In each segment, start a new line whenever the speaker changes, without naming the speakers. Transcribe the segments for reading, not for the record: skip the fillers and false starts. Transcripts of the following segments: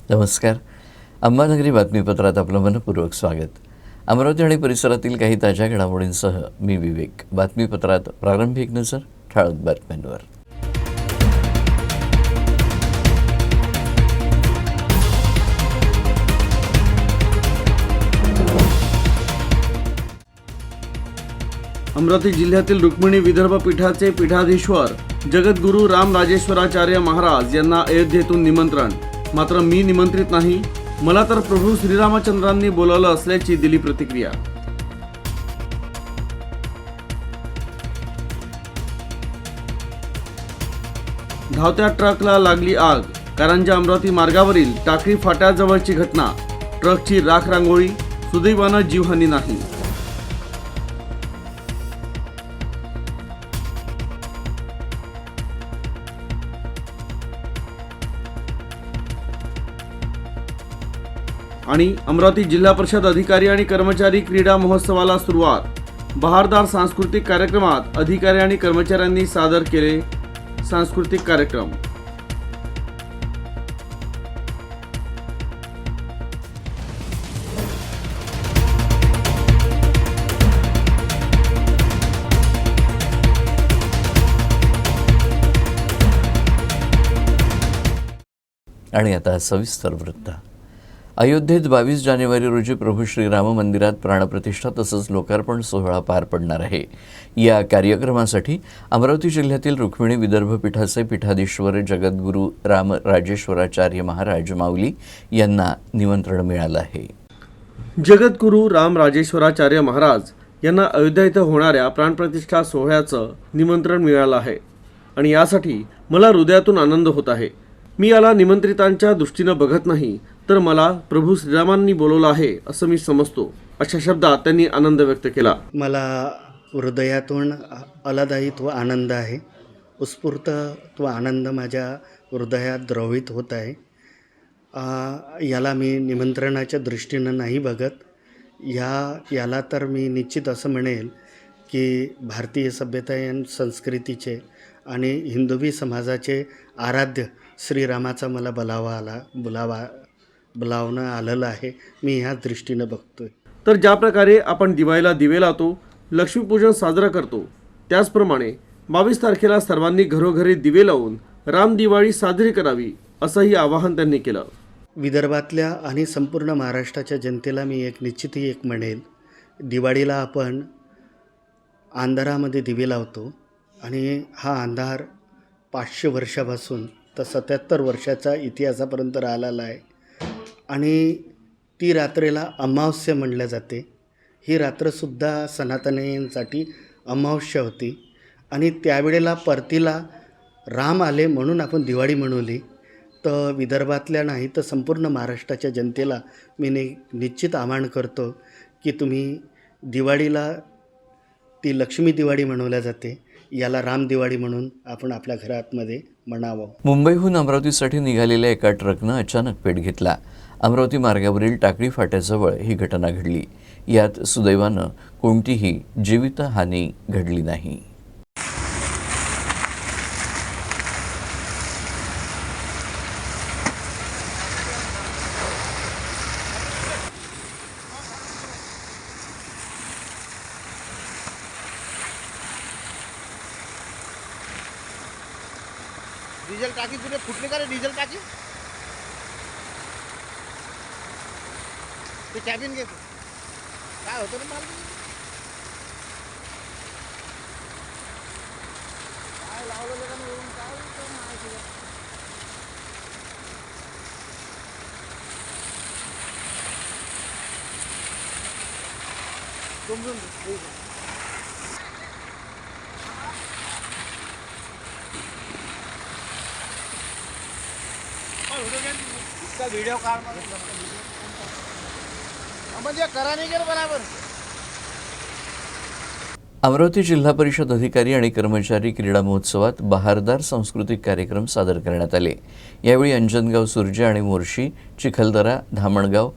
नमस्कार. अंबानगरी बातमीपत्रात आपलं मनपूर्वक स्वागत. अमरावती आणि परिसरातील काही ताज्या घडामोडींसह मी विवेक. बातमीपत्रात प्रारंभिक नजर ठळक बातम्यांवर.
अमरावती जिल्ह्यातील रुक्मिणी विदर्भ पीठाचे पीठाधीश्वर जगद्गुरू रामराजेश्वराचार्य महाराज यांना अयोध्येतून निमंत्रण. मात्र मी निमंत्रित नाही, मला तर प्रभू श्रीरामचंद्रांनी बोलावलं असल्याची दिली प्रतिक्रिया. धावत्या ट्रकला लागली आग. कारंजा अमरावती मार्गावरील टाकळी फाट्याजवळची घटना. ट्रकची राख रांगोळी, सुदैवानं जीवहानी नाही. आणि अमरावती जिल्हा परिषद अधिकारी आणि कर्मचारी क्रीडा महोत्सवाला सुरुवात. बहारदार सांस्कृतिक कार्यक्रमात अधिकारी आणि कर्मचाऱ्यांनी सादर केले सांस्कृतिक कार्यक्रम.
आणि आता सविस्तर वृत्त. अयोध्येत 22 जानेवारी रोजी प्रभू श्रीराम मंदिरात प्राणप्रतिष्ठा तसंच लोकार्पण सोहळा पार पडणार आहे. या कार्यक्रमासाठी अमरावती जिल्ह्यातील रुक्मिणी विदर्भ पीठाचे पीठाधीश्वर जगद्गुरू रामराजेश्वराचार्य महाराज माऊली यांना निमंत्रण मिळालं आहे.
जगद्गुरू रामराजेश्वराचार्य महाराज यांना अयोध्या इथं होणाऱ्या प्राणप्रतिष्ठा सोहळ्याचं निमंत्रण मिळालं आहे आणि यासाठी मला हृदयातून आनंद होत आहे. मी याला निमंत्रितांच्या दृष्टीनं बघत नाही, तर मला प्रभू श्रीरामांनी बोलवलं आहे असं मी समजतो, अशा शब्दात त्यांनी आनंद व्यक्त केला.
मला हृदयातून आल्हादित व आनंद आहे. उत्स्फूर्त तो आनंद माझ्या हृदयात द्रवित होत आहे. याला मी निमंत्रणाच्या दृष्टीनं नाही बघत. याला तर मी निश्चित असं म्हणेल की भारतीय सभ्यता आणि संस्कृतीचे आणि हिंदवी समाजाचे आराध्य श्रीरामाचा मला बोलावणं आलेलं आहे. मी ह्या दृष्टीनं बघतोय.
तर ज्या प्रकारे आपण दिवाळीला दिवे लावतो, लक्ष्मीपूजन साजरा करतो, त्याचप्रमाणे 22 तारखेला सर्वांनी घरोघरी दिवे लावून राम दिवाळी साजरी करावी असंही आवाहन त्यांनी केलं.
विदर्भातल्या आणि संपूर्ण महाराष्ट्राच्या जनतेला मी निश्चितही म्हणेल, दिवाळीला आपण अंधारामध्ये दिवे लावतो आणि हा अंधार 500 वर्षापासून तर 77 वर्षाचा इतिहासापर्यंत राहिलेला आहे आणि ती रात्रेला अमावस्या म्हणल्या जाते. ही रात्रसुद्धा सनातनींसाठी अमावस्या होती आणि त्यावेळेला परतीला राम आले म्हणून आपण दिवाळी मनवली. तर विदर्भातल्या नाही तर संपूर्ण महाराष्ट्राच्या जनतेला मी निश्चित आवाहन करतो की तुम्ही दिवाळीला ती लक्ष्मी दिवाळी मनवल्या जाते, याला राम दिवाळी म्हणून आपण आपल्या घरामध्ये म्हणावं.
मुंबईहून अमरावतीसाठी निघालेल्या एका ट्रकनं अचानक पेट घेतला. अमरावती मार्गावरील टाकळी फाट्याजवळ ही घटना घडली. यात सुदैवानं कोणतीही जीवितहानी घडली नाही.
डिझेल टाकी पुढे फुटली का रे? डिझेल टाकी ते कॅबिन घेतो काय होतं रे माल काय लावलं का नाही काय समजून इसका वीडियो काढ म्हणजे करा नाही गेलं बराबर.
अमरावती जिल्हा परिषद अधिकारी आणि कर्मचारी क्रीडा महोत्सवात बहारदार सांस्कृतिक कार्यक्रम सादर करण्यात आले. यावेळी अंजनगाव सुर्जे आणि मोर्शी, चिखलदरा, धामणगाव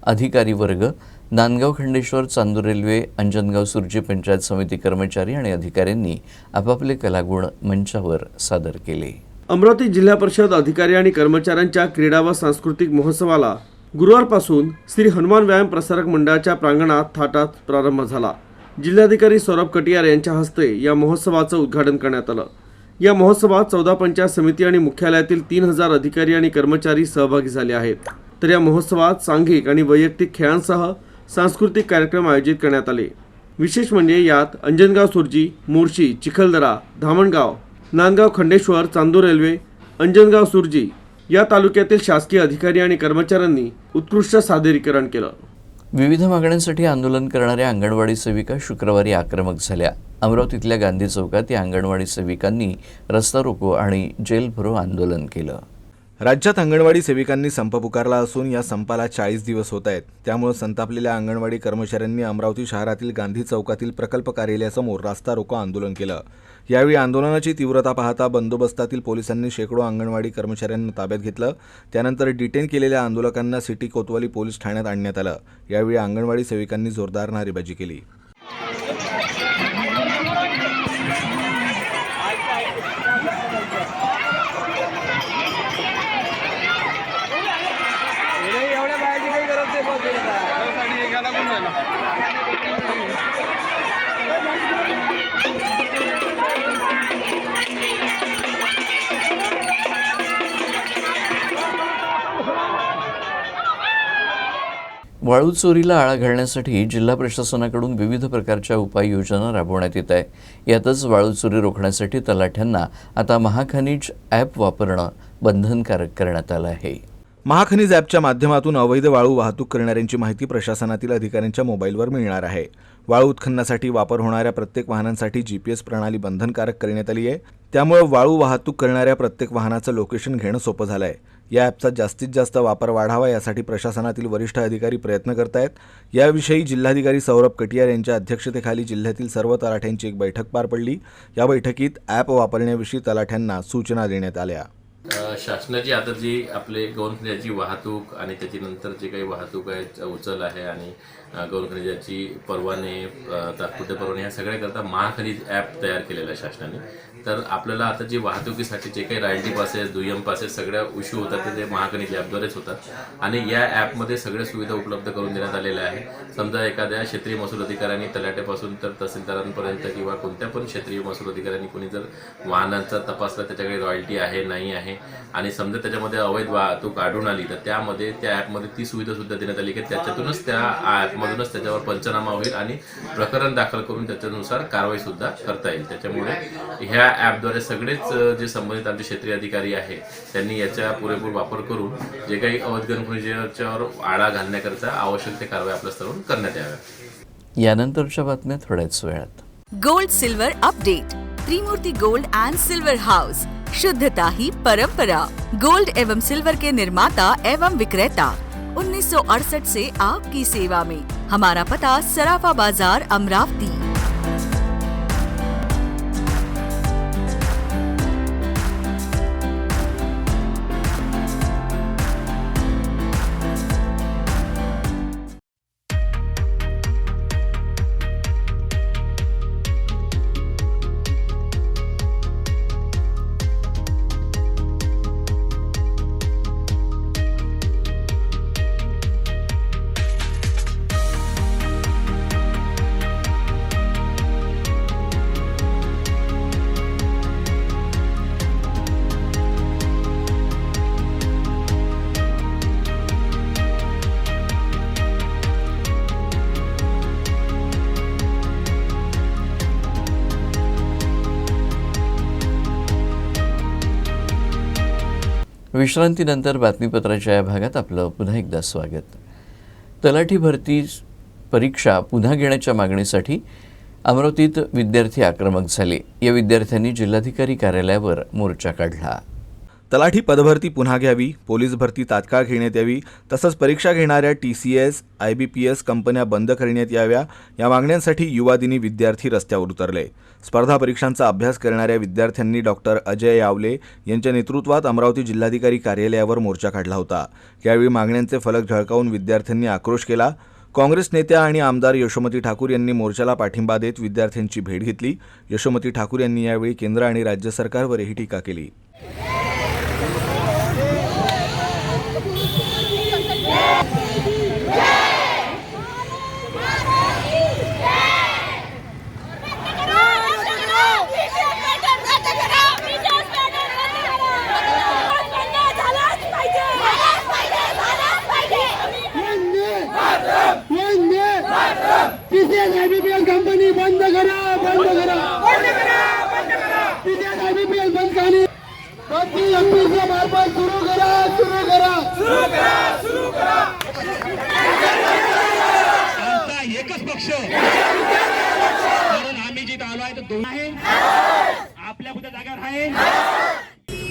अधिकारी वर्ग, नांदगाव खंडेश्वर, चांदूर रेल्वे, अंजनगाव सुर्जी पंचायत समिती कर्मचारी आणि अधिकाऱ्यांनी आपापले कलागुण मंचावर सादर केले.
अमरावती जिल्हा परिषद अधिकारी आणि कर्मचाऱ्यांच्या क्रीडा व सांस्कृतिक महोत्सवाला गुरुवारपासून श्री हनुमान व्यायाम प्रसारक मंडळाच्या प्रांगणात थाटात प्रारंभ झाला. जिल्हाधिकारी सौरभ कटियार यांच्या हस्ते या महोत्सवाचं उद्घाटन करण्यात आलं. या महोत्सवात 14 पंचायत समिती आणि मुख्यालयातील 3000 अधिकारी आणि कर्मचारी सहभागी झाले आहेत. तर या महोत्सवात सांघिक आणि वैयक्तिक खेळांसह सांस्कृतिक कार्यक्रम आयोजित करण्यात आले. विशेष म्हणजे यात अंजनगाव सुरजी, मोर्शी, चिखलदरा, धामणगाव, नांदगाव खंडेश्वर, चांदूर रेल्वे, अंजनगाव सुरजी या तालुक्यातील शासकीय अधिकारी आणि कर्मचाऱ्यांनी उत्कृष्ट सादरीकरण केलं.
विविध मागण्यांसाठी आंदोलन करणाऱ्या अंगणवाडी सेविका शुक्रवारी आक्रमक झाल्या. अमरावतीतल्या गांधी चौकात या अंगणवाडी सेविकांनी रस्ता रोको आणि जेल भरो आंदोलन केलं.
राज्यात अंगणवाडी सेविकांनी संप पुकारला असून या संपाला 40 दिवस होत आहेत. त्यामुळे संतापलेल्या अंगणवाडी कर्मचाऱ्यांनी अमरावती शहरातील गांधी चौकातील प्रकल्प कार्यालयासमोर रास्ता रोको आंदोलन केलं. यावेळी आंदोलनाची तीव्रता पाहता बंदोबस्तातील पोलिसांनी शेकडो अंगणवाडी कर्मचाऱ्यांना ताब्यात घेतलं. त्यानंतर डिटेन केलेल्या आंदोलकांना सिटी कोतवाली पोलीस ठाण्यात आणण्यात आलं. यावेळी अंगणवाडी सेविकांनी जोरदार नारेबाजी केली.
वाळू चोरीला आळा घालण्यासाठी जिल्हा प्रशासनाकडून विविध प्रकारच्या उपाययोजना राबवण्यात येत आहे. यातच वाळू चोरी रोखण्यासाठी तलाठ्यांना आता महाखनिज ॲप वापरणं बंधनकारक करण्यात आलं आहे.
महाखनिज ॲपच्या माध्यमातून अवैध वाळू वाहतूक करणाऱ्यांची माहिती प्रशासनातील अधिकाऱ्यांच्या मोबाईलवर मिळणार आहे. वाळू उत्खननासाठी वापर होणाऱ्या प्रत्येक वाहनांसाठी GPS प्रणाली बंधनकारक करण्यात आली आहे. त्यामुळे वाळू वाहतूक करणाऱ्या प्रत्येक वाहनाचं लोकेशन घेणं सोपं झालं आहे. या ॲपचा जास्तीत जास्त वापर वाढावा यासाठी प्रशासनातील वरिष्ठ अधिकारी प्रयत्न करत आहेत. याविषयी जिल्हाधिकारी सौरभ कटियार यांच्या अध्यक्षतेखाली जिल्ह्यातील सर्व तलाठ्यांची एक बैठक पार पडली. या बैठकीत ॲप वापरण्याविषयी तलाठ्यांना सूचना देण्यात आल्या.
शासनाची आता जी आपले गौण खनिजाची वाहतूक आणि त्याच्यानंतर जे काही वाहतूक आहे, उचल आहे आणि गौण खनिजाची परवाने, तात्पुरते परवाने ह्या सगळ्याकरता महाखनिज ॲप तयार केलेला आहे शासनाने. तर आपल्याला आता जी वाहतुकीसाठी जे काही रॉयल्टी पासेस, दुय्यम पासेस सगळ्या इश्यू होतात ते महाखनिज ॲपद्वारेच होतात. आणि या ॲपमध्ये सगळ्या सुविधा उपलब्ध करून देण्यात आलेल्या आहे. समजा एखाद्या क्षेत्रीय महसूल अधिकाऱ्यांनी तलाट्यापासून तर तहसीलदारांपर्यंत किंवा कोणत्या पण क्षेत्रीय महसूल अधिकाऱ्यांनी कोणी जर वाहनांचा तपासला, त्याच्याकडे रॉयल्टी आहे नाही आहे आणि समजा त्याच्यामध्ये अवैध वाहतूक आढळून आली तर त्यामध्ये त्या ॲपमध्ये ती सुविधा सुद्धा देण्यात आली की त्याच्यातूनच त्या ॲपमधूनच त्याच्यावर पंचनामा होईल आणि प्रकरण दाखल करून त्याच्यानुसार कारवाई सुद्धा करता येईल. त्याच्यामुळे ह्या ॲपद्वारे सगळेच जे संबंधित आमचे क्षेत्रीय अधिकारी आहे त्यांनी याचा पुरेपूर वापर करून जे काही अवैध गौण खनिजाच्यावर आळा घालण्याकरता आवश्यक ते कारवाई आपल्या स्तरावरून करण्यात याव्या.
यानंतरच्या बातम्या थोड्याच वेळात.
Gold silver update. Trimurti gold and silver house. शुद्धता ही परंपरा. गोल्ड एवं सिल्वर के निर्माता एवं विक्रेता 1968 से आपकी सेवा में. हमारा पता सराफा बाजार, अमरावती.
विश्रांतीनंतर बातमीपत्राच्या या भागात आपलं पुन्हा एकदा स्वागत. तलाठी भरती परीक्षा पुन्हा घेण्याच्या मागणीसाठी अमरावतीत विद्यार्थी आक्रमक झाले. या विद्यार्थ्यांनी जिल्हाधिकारी कार्यालयावर मोर्चा काढला.
तलाठी पदभरती पुन्हा घ्यावी, पोलीस भरती तात्काळ घेण्यात यावी, तसंच परीक्षा घेणाऱ्या TCS, IBPS कंपन्या बंद करण्यात याव्या या मागण्यांसाठी युवा दिनी विद्यार्थी रस्त्यावर उतरले. स्पर्धा परीक्षांचा अभ्यास करणाऱ्या विद्यार्थ्यांनी डॉक्टर अजय यावले यांच्या नेतृत्वात अमरावती जिल्हाधिकारी कार्यालयावर मोर्चा काढला होता. यावेळी मागण्यांचे फलक झळकावून विद्यार्थ्यांनी आक्रोश केला. काँग्रेस नेत्या आणि आमदार यशोमती ठाकूर यांनी मोर्चाला पाठिंबा देत विद्यार्थ्यांची भेट घेतली. यशोमती ठाकूर यांनी यावेळी केंद्र आणि राज्य सरकारवरही टीका केली.
इंडियन IBPL कंपनी बंद करा, बंद करा, बंद करा, बंद करा. इंडियन IBPL बंद करा. प्रति एमपीच्या मार्फत सुरू करा, सुरू करा, सुरू करा, सुरू करा. आमचा एकच पक्ष, कारण आम्ही जिथे आलो आहे तर दोन आहे, आपल्या कुठे जागेवर आहे.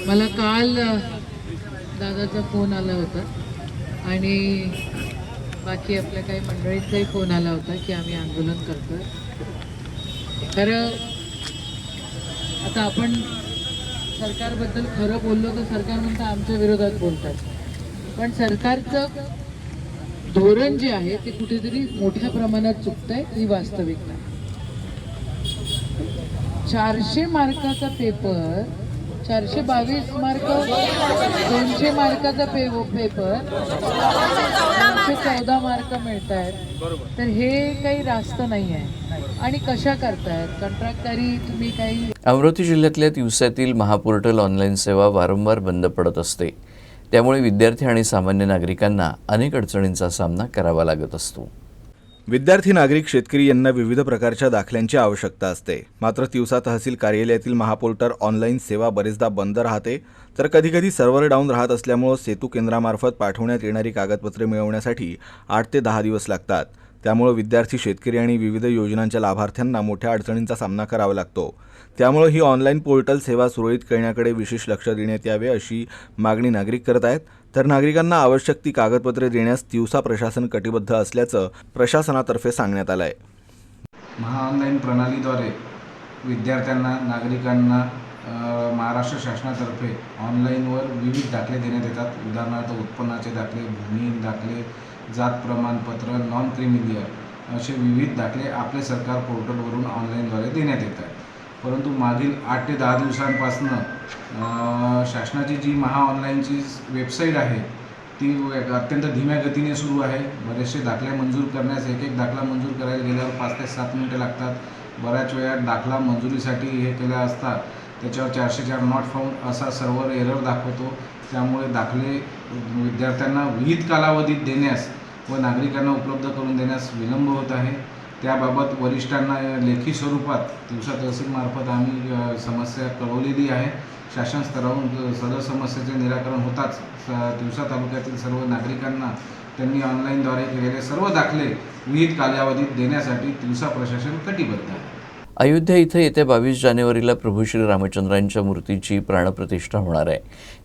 मला काल दादाचा फोन आला होता आणि बाकी आपल्या काही मंडळींचाही फोन आला होता की आम्ही आंदोलन करतोय. खरं आता आपण सरकारबद्दल खरं बोललो तर सरकार म्हणतं आमच्या विरोधात बोलतात, पण सरकारचं धोरण जे आहे ते कुठेतरी मोठ्या प्रमाणात चुकतंय ही वास्तविकता. 400 मार्काचा पेपर, 422 मार्क, 200 मार्काचा पेपर 214 मार्क मिळत आहेत. तर हे काही रास्त नाही आहे. आणि कशा करतायत कंत्राटदारी तुम्ही काही.
अमरावती जिल्ह्यातल्या तिवसातील महापोर्टल ऑनलाईन सेवा वारंवार बंद पडत असते. त्यामुळे विद्यार्थी आणि सामान्य नागरिकांना अनेक अडचणींचा सामना करावा लागत असतो.
विद्यार्थी, नागरिक, शेतकरी यांना विविध प्रकारच्या दाखल्यांची आवश्यकता असते. मात्र तिवसा तहसील कार्यालयातील महापोर्टल ऑनलाईन सेवा बरेचदा बंद राहते, तर कधीकधी सर्व्हर डाऊन राहत असल्यामुळे सेतू केंद्रामार्फत पाठवण्यात येणारी कागदपत्रे मिळवण्यासाठी 8 ते 10 दिवस लागतात. त्यामुळे विद्यार्थी, शेतकरी आणि विविध योजनांच्या लाभार्थ्यांना मोठ्या अडचणींचा सामना करावा लागतो. त्यामुळे ही ऑनलाईन पोर्टल सेवा सुरळीत करण्याकडे विशेष लक्ष देण्यात यावे अशी मागणी नागरिक करत आहेत. तर नागरिकांना आवश्यक ती कागदपत्रे देण्यास तिवसा प्रशासन कटिबद्ध असल्याचं प्रशासनातर्फे सांगण्यात आलं आहे.
महाऑनलाईन प्रणालीद्वारे विद्यार्थ्यांना, नागरिकांना महाराष्ट्र शासनातर्फे ऑनलाईनवर विविध दाखले देण्यात येतात. उदाहरणार्थ उत्पन्नाचे दाखले, भूमिहीन दाखले, जात प्रमाणपत्र, नॉन क्रिमिलियर असे विविध दाखले आपले सरकार पोर्टलवरून ऑनलाईनद्वारे देण्यात येतात. परंतु मागील 8 ते 10 दिवसांपासून शासनाची जी ऑनलाईनची वेबसाईट आहे ती अत्यंत धीम्या गतीने सुरू आहे. बरेचसे दाखले मंजूर करण्यास एक दाखला मंजूर करायला गेल्यावर 5 ते 7 मिनिटे लागतात. बऱ्याच वेळा दाखला मंजुरीसाठी हे केल्या असता त्याच्यावर 404 नॉट फाउंड असा सर्व्हर एरर दाखवतो. त्यामुळे दाखले विद्यार्थ्यांना विहित कालावधीत देण्यास व नागरिकांना उपलब्ध करून देण्यास विलंब होत आहे. त्याबाबत वरिष्ठांना लेखी स्वरूपात तिवसा तहसीलमार्फत आम्ही समस्या कळवलेली आहे. शासन स्तरावरून सदर समस्येचे निराकरण होताच तिवसा तालुक्यातील सर्व नागरिकांना त्यांनी ऑनलाईनद्वारे केलेले सर्व दाखले विहित कालावधीत देण्यासाठी तिवसा प्रशासन कटिबद्ध आहे.
अयोध्या इथं येत्या 22 जानेवारीला प्रभू श्री रामचंद्रांच्या मूर्तीची प्राणप्रतिष्ठा होणार आहे.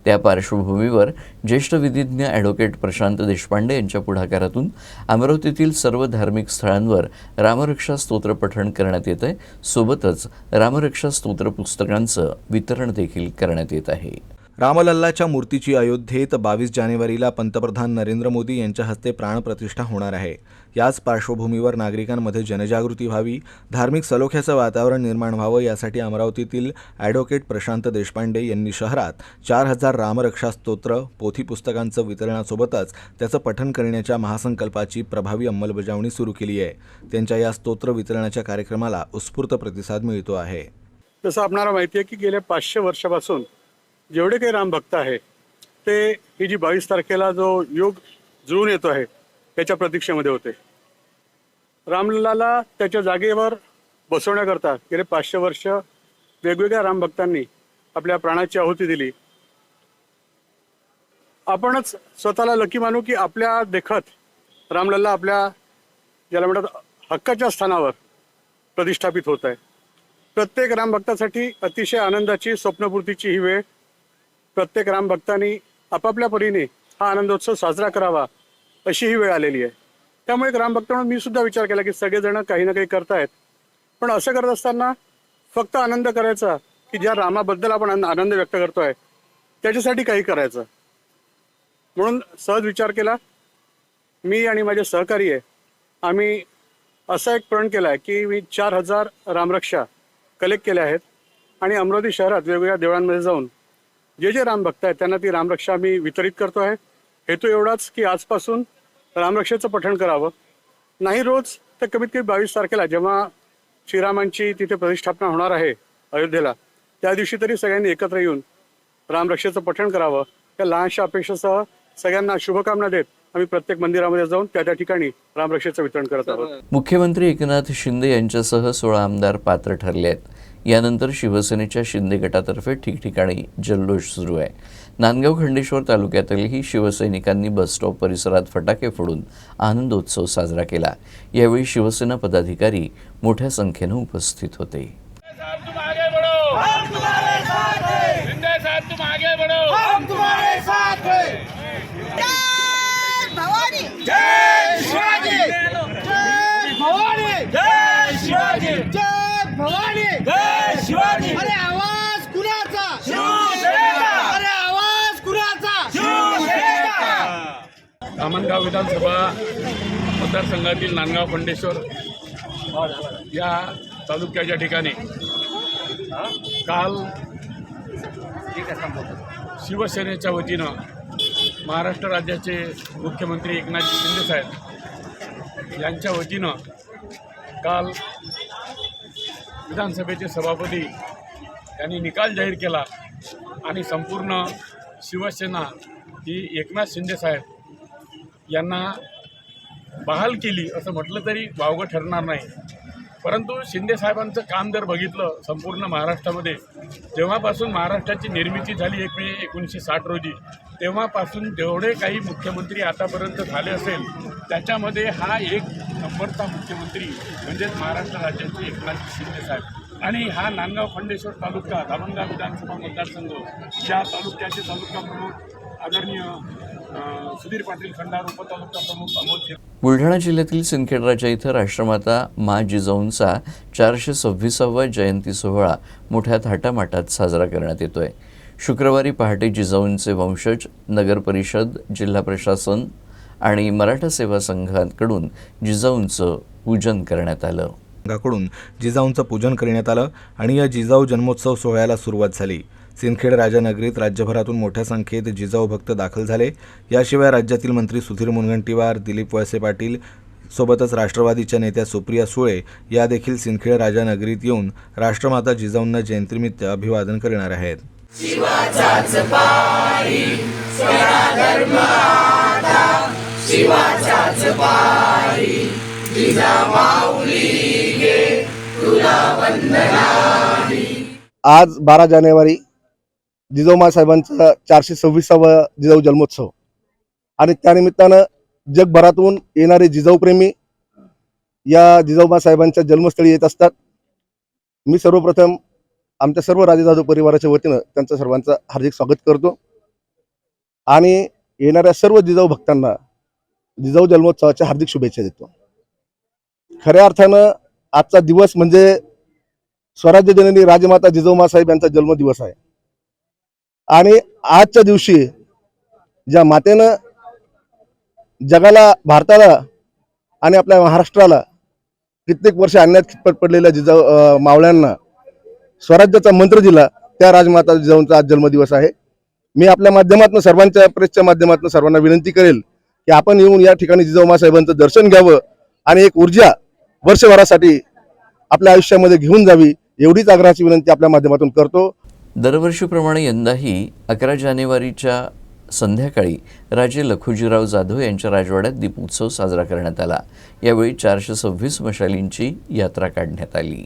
त्या पार्श्वभूमीवर ज्येष्ठ विधिज्ञ ॲडव्होकेट प्रशांत देशपांडे यांच्या पुढाकारातून अमरावतीतील सर्व धार्मिक स्थळांवर रामरक्षा स्तोत्र पठण करण्यात येत आहे. सोबतच रामरक्षा स्तोत्र पुस्तकांचं वितरण देखील करण्यात येत आहे.
रामलल्लाच्या मूर्तीची अयोध्येत 22 जानेवारीला पंतप्रधान नरेंद्र मोदी यांच्या हस्ते प्राणप्रतिष्ठा होणार आहे. याच पार्श्वभूमीवर नागरिकांमध्ये जनजागृती व्हावी, धार्मिक सलोख्याचं वातावरण निर्माण व्हावं यासाठी अमरावतीतील ॲडव्होकेट प्रशांत देशपांडे यांनी शहरात 4000 रामरक्षा स्तोत्र पोथी पुस्तकांचं वितरणासोबतच त्याचं पठण करण्याच्या महासंकल्पाची प्रभावी अंमलबजावणी सुरू केली आहे. त्यांच्या या स्तोत्र वितरणाच्या कार्यक्रमाला उत्स्फूर्त प्रतिसाद मिळतो आहे.
जसं आपणाला माहिती आहे की गेल्या 500 वर्षापासून जेवढे काही रामभक्त आहे ते ही जी 22 तारखेला जो योग जुळून येतो आहे त्याच्या प्रतीक्षेमध्ये होते. रामलल्लाला त्याच्या जागेवर बसवण्याकरता गेले 500 वर्ष वेगवेगळ्या रामभक्तांनी आपल्या प्राणाची आहुती दिली. आपणच स्वतःला लकी मानू की आपल्या देखत रामलल्ला आपल्या ज्याला म्हणतात हक्काच्या स्थानावर प्रतिष्ठापित होत आहे. प्रत्येक रामभक्तासाठी अतिशय आनंदाची, स्वप्नपूर्तीची ही वेळ. प्रत्येक रामभक्तांनी आपापल्या परीने हा आनंदोत्सव साजरा करावा अशी ही वेळ आलेली आहे. त्यामुळे एक रामभक्त म्हणून मी सुद्धा विचार केला की सगळेजण काही ना काही करतायत, पण असं करत असताना फक्त आनंद करायचा की ज्या रामाबद्दल आपण आनंद व्यक्त करतोय त्याच्यासाठी काही करायचं. म्हणून सहज विचार केला. मी आणि माझे सहकारी आहे आम्ही असा एक प्रण केला आहे की मी 4000 रामरक्षा कलेक्ट केल्या आहेत आणि अमरावती शहरात वेगवेगळ्या देवळांमध्ये जाऊन जे जे रामभक्त आहेत त्यांना ती रामरक्षा आम्ही वितरित करतो आहे. हेतू एवढाच की आजपासून रामरक्षेचं पठण करावं. नाही रोज तर कमीत कमी 22 तारखेला जेव्हा श्रीरामांची तिथे प्रतिष्ठापना होणार आहे अयोध्येला, त्या दिवशी तरी सगळ्यांनी एकत्र येऊन रामरक्षेचं पठण करावं. या लहानशा अपेक्षेसह सगळ्यांना शुभकामना देत आम्ही प्रत्येक मंदिरामध्ये जाऊन त्या ठिकाणी रामरक्षेचं वितरण करत आहोत.
मुख्यमंत्री एकनाथ शिंदे यांच्यासह 16 आमदार पात्र ठरले आहेत. यानंतर शिवसेनेच्या शिंदे गटातर्फे ठिकठिकाणी जल्लोष सुरू आहे. नांदगाव खंडेश्वर तालुक्यातही शिवसैनिकांनी बसस्टॉप परिसरात फटाके फोडून आनंदोत्सव साजरा केला. यावेळी शिवसेना पदाधिकारी मोठ्या संख्येनं उपस्थित होते.
अरे आवाज कुणाचा? अरे आवाज कुणाचा?
धामणगाव विधानसभा मतदारसंघातील नांदगाव खंडेश्वर या तालुक्याच्या ठिकाणी काल शिवसेनेच्या वतीनं महाराष्ट्र राज्याचे मुख्यमंत्री एकनाथ शिंदे साहेब यांच्या वतीनं काल विधानसभेचे सभापती यांनी निकाल जाहीर केला आणि संपूर्ण शिवसेना ही एकनाथ शिंदे साहेब यांना बहाल केली असं म्हटलं तरी वावगं ठरणार नाही. परंतु शिंदे साहेबांचं काम जर बघितलं संपूर्ण महाराष्ट्रामध्ये, जेव्हापासून महाराष्ट्राची निर्मिती झाली 1 मे 1960 रोजी, तेव्हापासून जेवढे काही मुख्यमंत्री आतापर्यंत झाले असेल त्याच्यामध्ये हा एक नंबरचा मुख्यमंत्री म्हणजेच महाराष्ट्र राज्याचे एकनाथ शिंदे साहेब. आणि हा नांदगाव खंडेश्वर तालुका धामणगाव विधानसभा मतदारसंघ या तालुक्याचे तालुका प्रमुख आदरणीय सुधीर पाटील खंडार, उपतालुका प्रमुख अमोल.
बुलढाणा जिल्ह्यातील सिंदखेडराजा इथं राष्ट्रमाता मा जिजाऊंचा 426वा जयंती सोहळा मोठ्या थाटामाटात साजरा करण्यात येतोय. शुक्रवारी पहाटे जिजाऊंचे वंशज, नगर परिषद, जिल्हा प्रशासन आणि मराठा सेवा संघाकडून जिजाऊंचं पूजन करण्यात आलं.
कडून जिजाऊंचं पूजन करण्यात आलं आणि या जिजाऊ जन्मोत्सव सोहळ्याला सुरुवात झाली. सिंदखेड राजानगरीत राज्यभरातून मोठ्या संख्येत जिजाऊ भक्त दाखल झाले. याशिवाय राज्यातील मंत्री सुधीर मुनगंटीवार, दिलीप वळसे पाटील सोबतच राष्ट्रवादीच्या नेत्या सुप्रिया सुळे या देखील सिंदखेड राजानगरीत येऊन राष्ट्रमाता जिजाऊंना जयंतीनिमित्त अभिवादन करणार आहेत.
आज 12 जानेवारी जिजाऊ साहेबांचा 426वा जिजाऊ जन्मोत्सव आणि त्यानिमित्तानं जगभरातून येणारे जिजाऊ प्रेमी या जिजाऊ साहेबांच्या जन्मस्थळी येत असतात. मी सर्वप्रथम आमच्या सर्व राजे जाधव परिवाराच्या वतीनं त्यांचं सर्वांचं हार्दिक स्वागत करतो आणि येणाऱ्या सर्व जिजाऊ भक्तांना जिजाऊ जन्मोत्सवाच्या हार्दिक शुभेच्छा देतो. खऱ्या अर्थानं आजचा दिवस म्हणजे स्वराज्य जननी राजमाता जिजाऊ साहेब यांचा जन्मदिवस आहे आणि आजच्या दिवशी ज्या मातेनं जगाला, भारताला आणि आपल्या महाराष्ट्राला कित्येक वर्ष आणण्यात खितपत पडलेल्या जिजाऊ मावळ्यांना स्वराज्याचा मंत्र दिला, त्या राजमाता जिजाऊंचा आज जन्मदिवस आहे. मी आपल्या माध्यमातून सर्वांच्या प्रेसच्या माध्यमातून सर्वांना विनंती करेल की आपण येऊन या ठिकाणी जिजाऊ साहेबांचं दर्शन घ्यावं आणि एक ऊर्जा वर्षभरासाठी आपल्या आयुष्यामध्ये घेऊन जावी, एवढीच आग्रहाची विनंती आपल्या माध्यमातून करतो.
दरवर्षीप्रमाणे यंदाही 11 जानेवारीच्या संध्याकाळी राजे लखुजीराव जाधव यांच्या राजवाड्यात दीपोत्सव साजरा करण्यात आला. यावेळी 426 मशालींची यात्रा काढण्यात आली.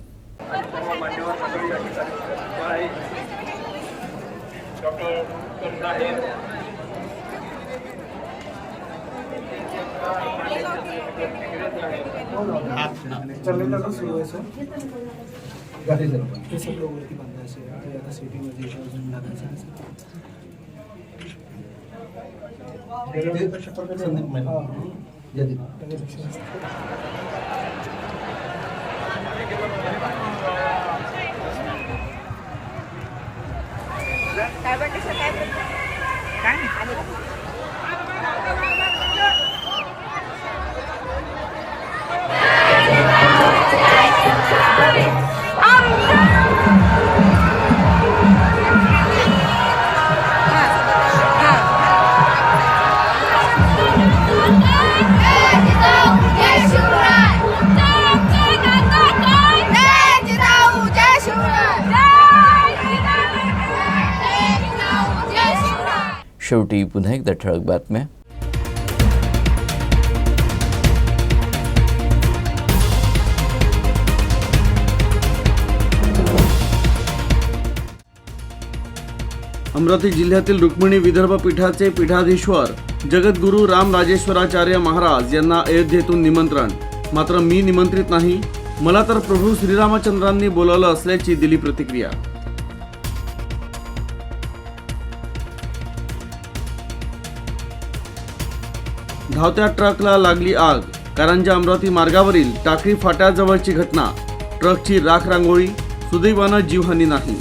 शेवटी पुन्हा एकदा ठळक बातम्या.
अमरावती जिल्ह्यातील रुक्मिणी विदर्भ पीठाचे पीठाधीश्वर जगद्गुरू राम राजेश्वराचार्य महाराज यांना अयोध्येतून निमंत्रण. मात्र मी निमंत्रित नाही, मला तर प्रभू श्रीरामचंद्रांनी बोलावलं असल्याची दिली प्रतिक्रिया. धावत्या ट्रकला लागली आग. कारंजा अमरावती मार्गावरील टाकळी फाट्याजवळची घटना. ट्रकची राख रांगोळी, सुदैवानं जीवहानी नाही.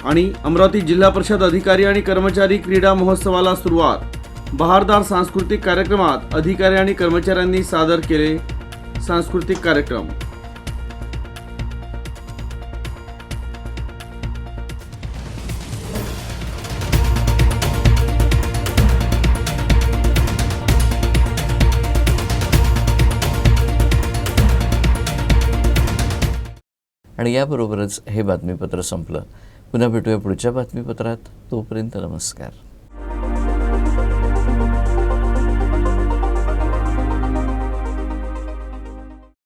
आणि अमरावती जिल्हा परिषद अधिकारी आणि कर्मचारी क्रीडा महोत्सवाला सुरुवात. बहारदार सांस्कृतिक कार्यक्रमात अधिकारी आणि कर्मचाऱ्यांनी सादर केले सांस्कृतिक कार्यक्रम.
आणि याबरोबरच हे बातमीपत्र संपलं. पुन्हा भेटूया पुढच्या बातमीपत्रात. तोपर्यंत नमस्कार.